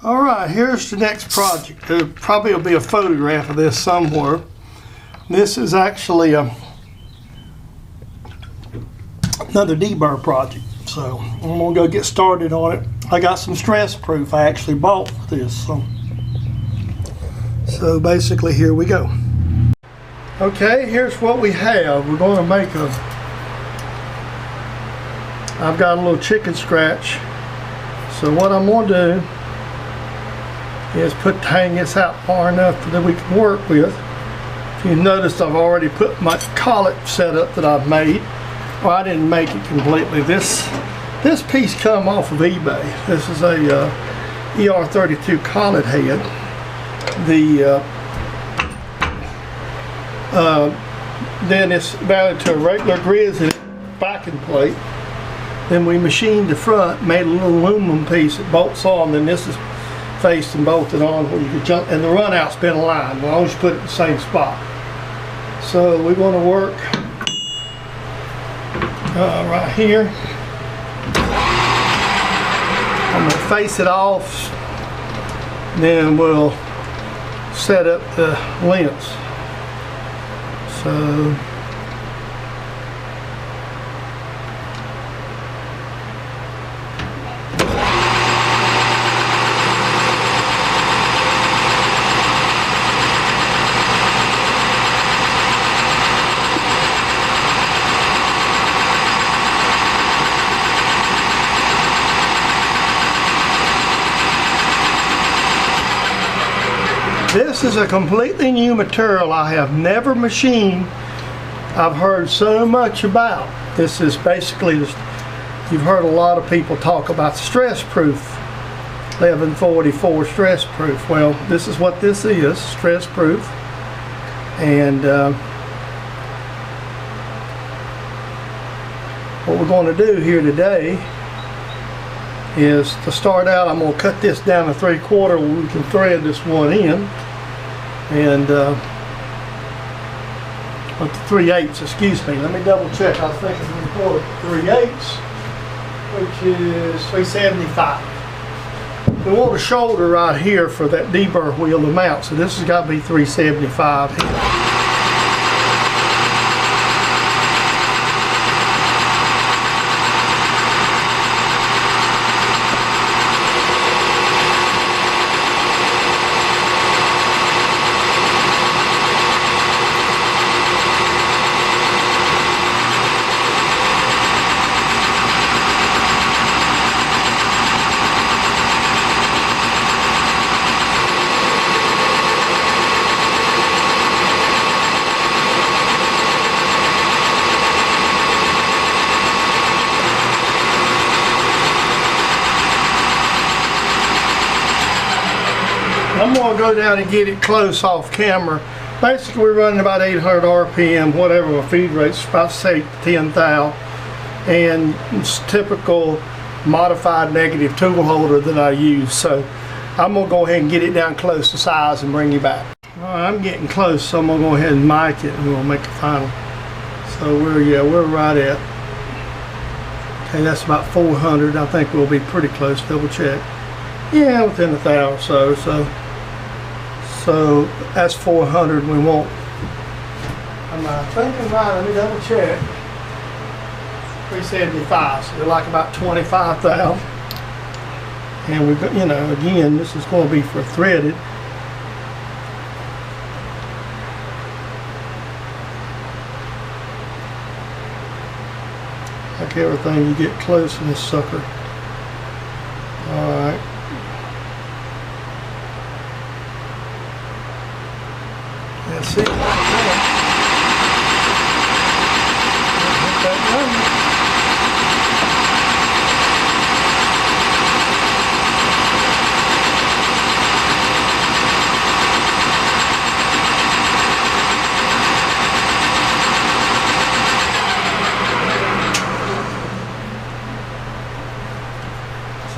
All right, here's the next project. There probably will be a photograph of this somewhere. This is actually another deburr project. So I'm gonna go get started on it. I got some stress proof I actually bought for this. So basically here we go. Okay, here's what we have. We're gonna make I've got a little chicken scratch. So what I'm gonna do is hang this out far enough that we can work with. If you noticed, I've already put my collet setup that I've made. Well, I didn't make it completely. This piece come off of eBay. This is a ER32 collet head. Then it's mounted to a regular grizzly backing plate. Then we machined the front, made a little aluminum piece that bolts on. Then this is faced and bolted on where you can jump, and the run out's been aligned, as long as you put it in the same spot. So we're going to work right here. I'm going to face it off, then we'll set up the lengths. So this is a completely new material I have never machined. I've heard so much about. This is basically, you've heard a lot of people talk about stress proof, 1144 stress proof. Well, this is what this is, stress proof. And what we're going to do here today is, to start out, I'm going to cut this down to 3/4 where we can thread this one in. And up to 3/8, excuse me. Let me double check. I was thinking 3/4, 3/8, which is 375. We want a shoulder right here for that deburr wheel to mount, so this has got to be 375 here. I'm going to go down and get it close off camera. Basically, we're running about 800 RPM, whatever my feed rate's, about say 10 thou, and it's typical modified negative tool holder that I use. So I'm going to go ahead and get it down close to size and bring you back. All right, I'm getting close, so I'm going to go ahead and mic it, and we'll make a final. So we're right at, okay, that's about 400. I think we'll be pretty close. Double check. Yeah, within a thou or so. So that's 400. We won't. I'm thinking right. Let me double check. 375. So we're like about 25 thou. And we've got, you know, again, this is going to be for threaded. Like everything, you get close in this sucker. All right. That's it.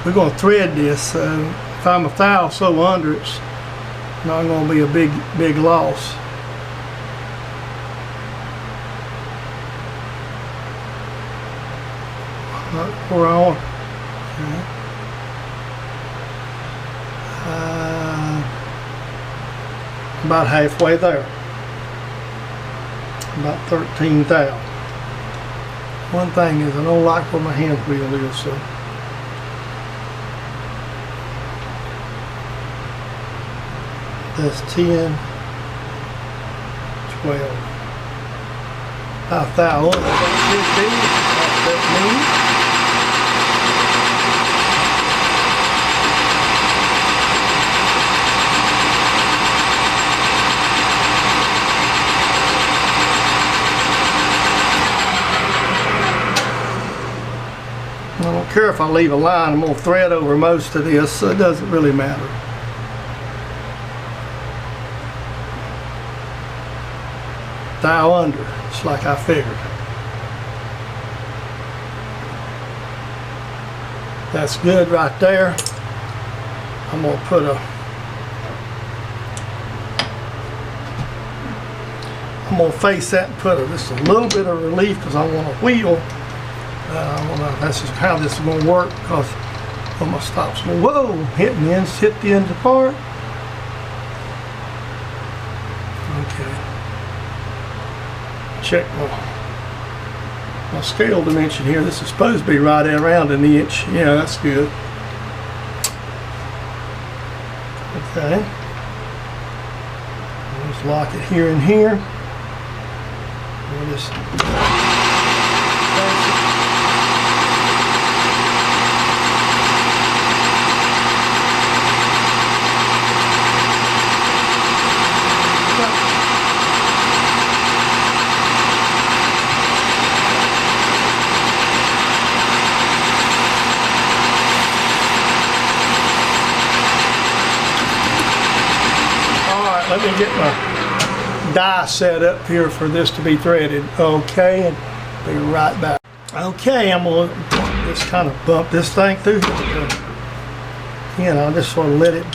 We're going to thread this. If I'm a thou so under, it's not going to be a big loss. Pour on. about halfway there. About 13 thou. One thing is I don't like where my hand wheel is, so. That's 10, 12. About thou. I don't care if I leave a line, I'm going to thread over most of this, so it doesn't really matter. Thou under, just like I figured. That's good right there. I'm going to put I'm going to face that and put just a little bit of relief because I want a wheel. That's just how this is going to work because when my stops going, whoa, hit the end of the part. Okay. Check my scale dimension here. This is supposed to be right around an inch. Yeah, that's good. Okay. Just lock it here and here. We'll just let me get my die set up here for this to be threaded. Okay, and be right back. Okay, I'm going to just kind of bump this thing through here. You know, just sort of let it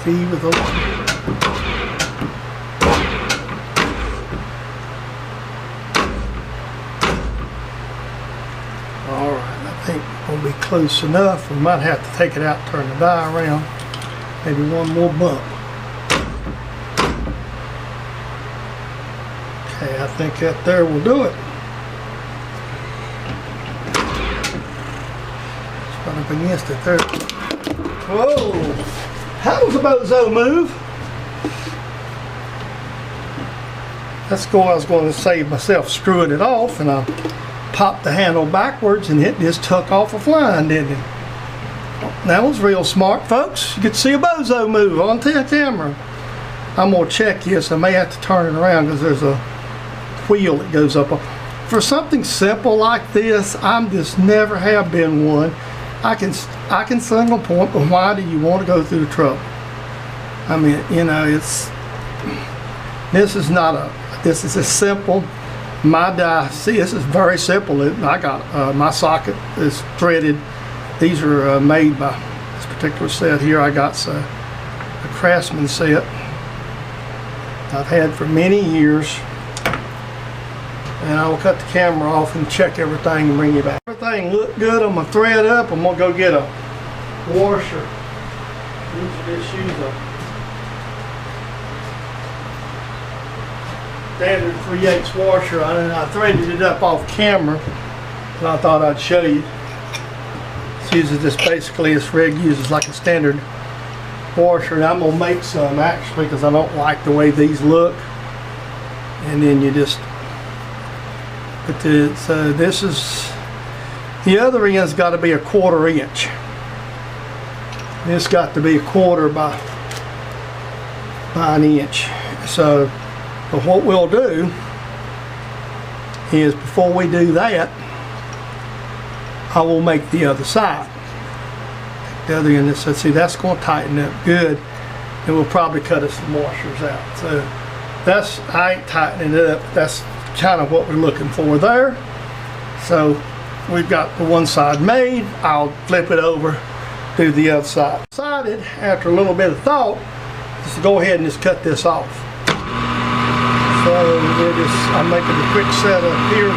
feed with a will be close enough. We might have to take it out, turn the die around, maybe one more bump. Okay, I think that there will do it. Just run up against it there. Whoa! How was the bozo move? That's I was going to save myself screwing it off, and I popped the handle backwards and it just took off a flying, didn't it? That was real smart, folks. You could see a bozo move on the camera. I'm going to check this. I may have to turn it around because there's a wheel that goes up. For something simple like this, I'm just never have been one. I can single point, but why do you want to go through the trouble? I mean, you know, this is a simple. My die, see, this is very simple. I got my socket is threaded. These are made by this particular set here. I got a Craftsman set I've had for many years. And I will cut the camera off and check everything and bring you back. Everything looked good. I'm going to thread up. I'm going to go get a washer. Just use a standard 3/8 washer. I threaded it up off camera, and I thought I'd show you. It uses this basically. This rig uses like a standard washer, and I'm gonna make some actually because I don't like the way these look. And then you just put it. So this is the other end's got to be a 1/4 inch. This got to be a 1/4 by an inch. So. But what we'll do is before we do that, I will make the other side. The other end, so see, that's going to tighten up good, and we'll probably cut us some washers out. So that's, I ain't tightening it up. That's kind of what we're looking for there. So we've got the one side made. I'll flip it over, do the other side. Decided after a little bit of thought, just to go ahead and just cut this off. So I'm making a quick setup here.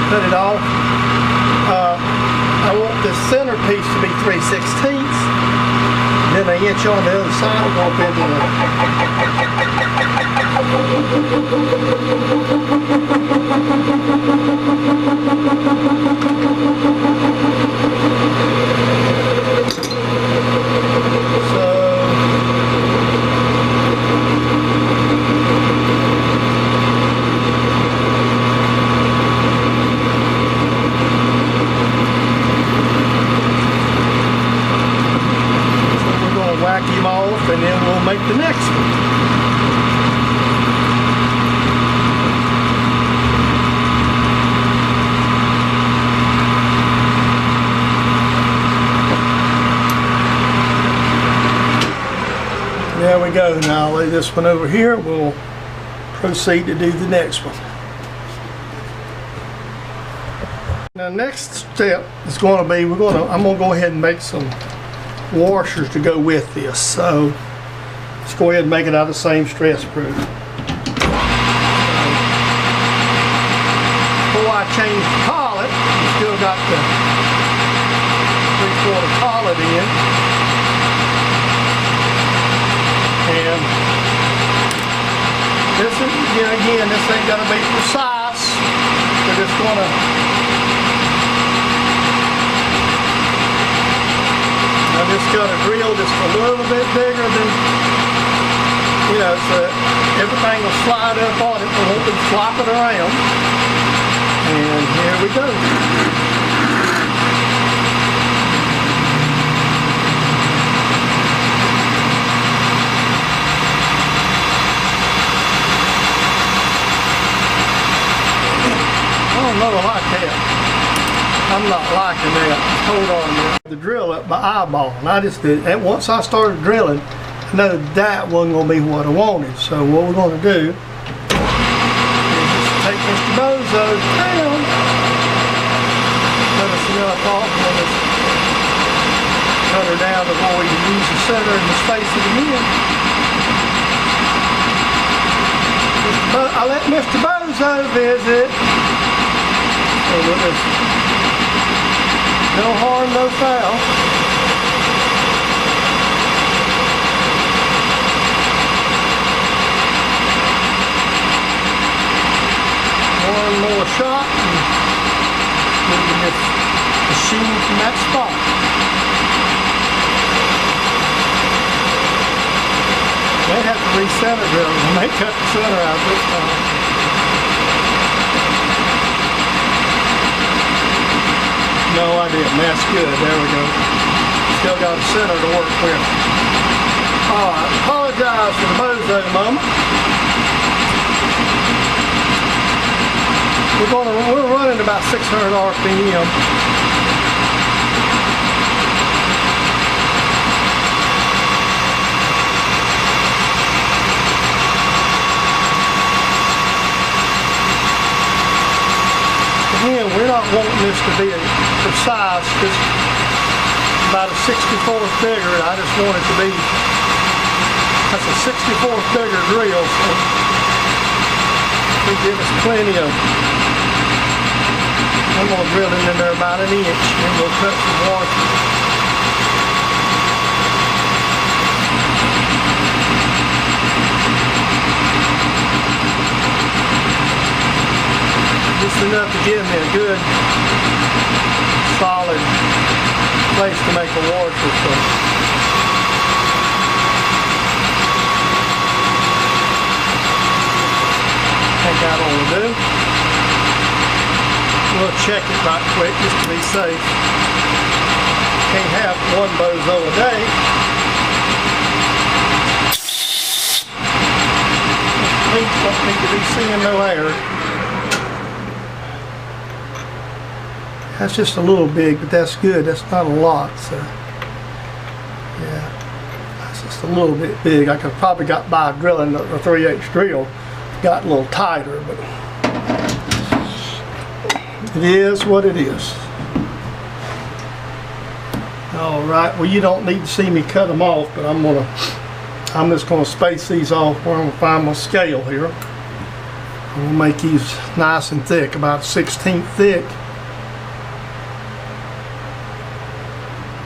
Cut it off. you on the other side, we'll go up into whack him off, and then we'll make the next one. There we go. Now I'll lay this one over here. We'll proceed to do the next one. Now next step is going to be, I'm going to go ahead and make some washers to go with this. So let's go ahead and make it out of the same stress proof. Before I change the collet, we still got the 3/4 collet in. And this is, again, this ain't gonna be precise. We're just gonna I just got a drill just a little bit bigger than, so everything will slide up on it. We won't be flopping around. And here we go. I don't know, I like that. I'm not liking that. Hold on a minute. The drill up by eyeball, and I just did. And once I started drilling, I know that wasn't going to be what I wanted. So what we're going to do is just take Mr. Bozo down. Let us up off and just cut her down to where we can use the center and the space it again. I let Mr. Bozo visit. So we'll just no harm, no foul. One more shot and we can just machine from that spot. They have to recenter drill and they cut the center out this time. No, I didn't. That's good. There we go. Still got a center to work with. Alright, apologize for the bozo moment. We're running about 600 RPM. Again, we're not wanting this to be precise, just about a 64th bigger. I just want it to be, that's a 64th bigger drill, so it'll give us plenty of, I'm going to drill it in there about 1 inch, and we'll cut some washers. Just enough to give me a good, solid place to make a washer. So I think that'll do. We'll check it right quick just to be safe. Can't have one bozo a day. These don't need to be seeing no air. That's just a little big, but that's good. That's not a lot, so yeah, that's just a little bit big. I could probably got by drilling the 3/8 drill, got a little tighter, but it is what it is. All right. Well, you don't need to see me cut them off, but I'm just gonna space these off where I'm gonna find my scale here. I'm gonna make these nice and thick, about 1/16 thick.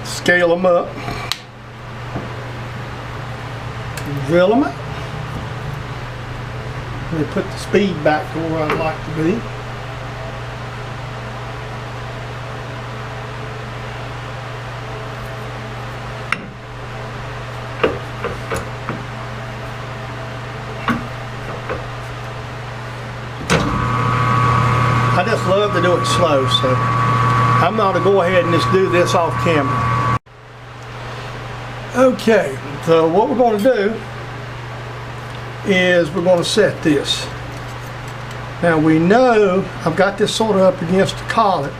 Scale them up. drill them out. Let me put the speed back to where I'd like to be. I just love to do it slow, so I'm going to go ahead and just do this off camera. Okay, so what we're going to do is we're going to set this. Now we know I've got this sort of up against the collet,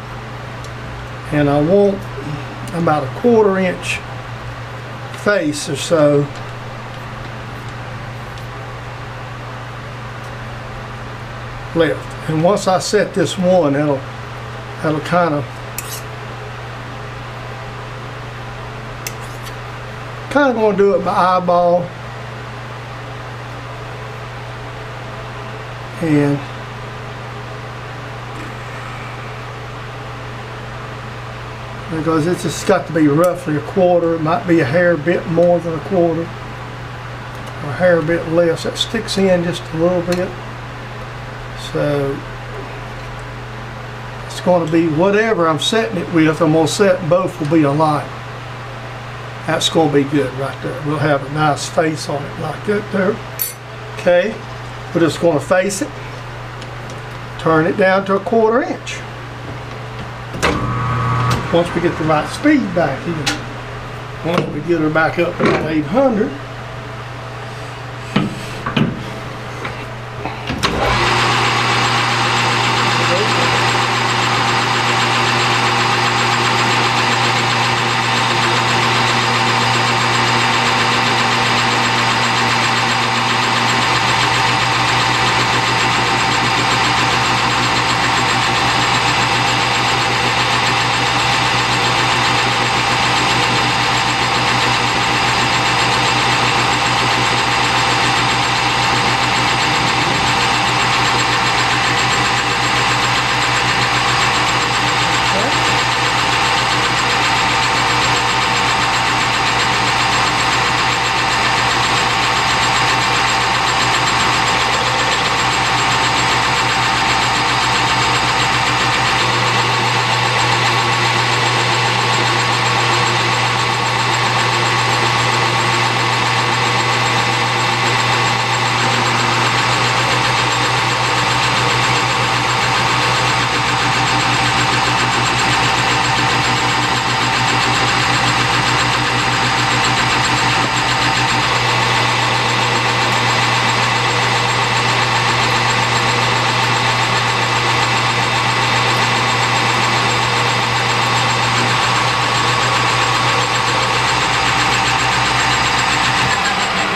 and I want about a 1/4 inch face or so left. And once I set this one, that'll kind of going to do it by eyeball. And because it's just got to be roughly a 1/4, it might be a hair bit more than a 1/4, or a hair bit less. That sticks in just a little bit. So it's going to be whatever I'm setting it with, I'm going to set both will be alike. That's going to be good right there. We'll have a nice face on it like that there. Okay, we're just going to face it, turn it down to a 1/4 inch. Once we get the right speed back in, once we get her back up to 800,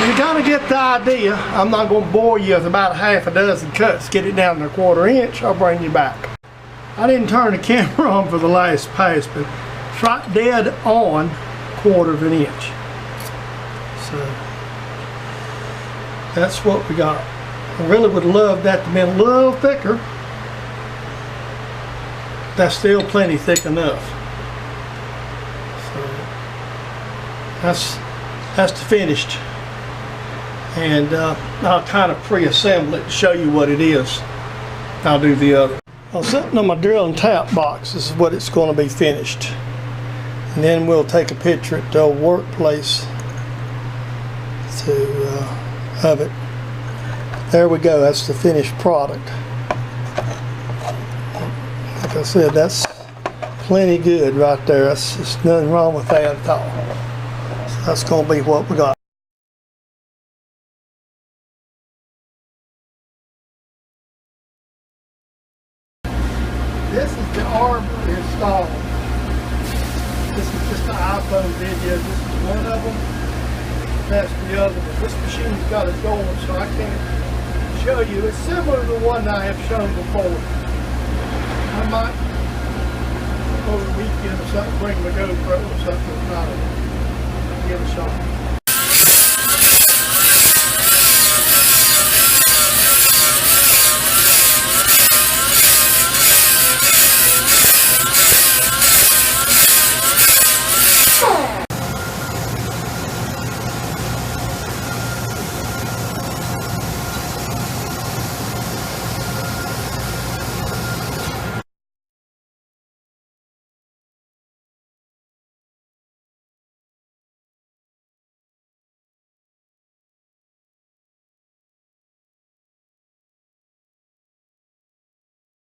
you kind of get the idea. I'm not going to bore you with about a half a dozen cuts. Get it down to a 1/4 inch, I'll bring you back. I didn't turn the camera on for the last pass, but it's right dead on 1/4 inch. So that's what we got. I really would love that to be a little thicker. That's still plenty thick enough. So that's the finished. And I'll kind of pre-assemble it to show you what it is. I'll do the other. I'm sitting on my drill and tap box. This is what it's going to be finished. And then we'll take a picture at the workplace of it. There we go. That's the finished product. Like I said, that's plenty good right there. There's nothing wrong with that at all. So that's going to be what we got. This is the arbor installed. This is just an iPhone video. This is one of them. That's the other one. This machine's got it going, so I can't show you. It's similar to the one I have shown before. I might, over the weekend or something, bring the GoPro or something, and give it a shot.